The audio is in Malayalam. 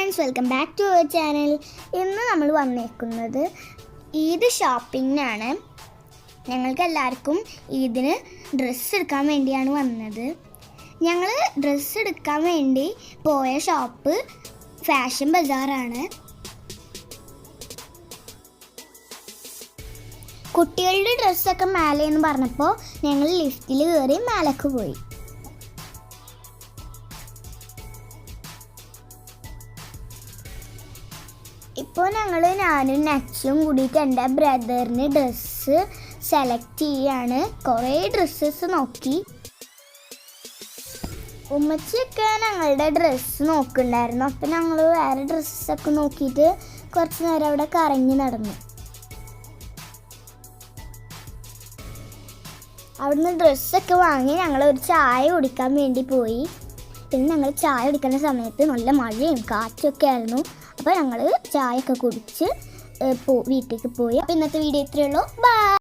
Friends, welcome back to our channel. ഇന്ന് നമ്മൾ വന്നേക്കുന്നത് ഈദ് ഷോപ്പിങ്ങിനാണ്. ഞങ്ങൾക്ക് എല്ലാവർക്കും ഈദിന് ഡ്രസ്സ് എടുക്കാൻ വേണ്ടിയാണ് വന്നത്. ഞങ്ങൾ ഡ്രസ്സ് എടുക്കാൻ വേണ്ടി പോയ ഷോപ്പ് ഫാഷൻ ബസാറാണ്. കുട്ടികളുടെ ഡ്രസ്സൊക്കെ മേലെയെന്ന് പറഞ്ഞപ്പോൾ ഞങ്ങൾ ലിഫ്റ്റിൽ കയറി മേലേക്ക് പോയി. ഇപ്പോൾ ഞാനും നച്ചും കൂടിയിട്ട് എൻ്റെ ബ്രദറിന് ഡ്രസ്സ് സെലക്ട് ചെയ്യാണ്. കുറേ ഡ്രസ്സസ് നോക്കി. ഉമ്മച്ചിയൊക്കെ ഞങ്ങളുടെ ഡ്രസ്സ് നോക്കുന്നുണ്ടായിരുന്നു. അപ്പം ഞങ്ങൾ വേറെ ഡ്രസ്സൊക്കെ നോക്കിയിട്ട് കുറച്ച് നേരം അവിടെ കറങ്ങി നടന്നു. അവിടുന്ന് ഡ്രസ്സൊക്കെ വാങ്ങി ഞങ്ങൾ ഒരു ചായ കുടിക്കാൻ വേണ്ടി പോയി. പിന്നെ ഞങ്ങൾ ചായ കുടിക്കുന്ന സമയത്ത് നല്ല മഴയും കാറ്റൊക്കെ ആയിരുന്നു. അപ്പോൾ ഞങ്ങൾ ചായയൊക്കെ കുടിച്ച് വീട്ടിലേക്ക് പോയി. അപ്പോൾ ഇന്നത്തെ വീഡിയോ ഇത്രയേ ഉള്ളൂ. ബൈ.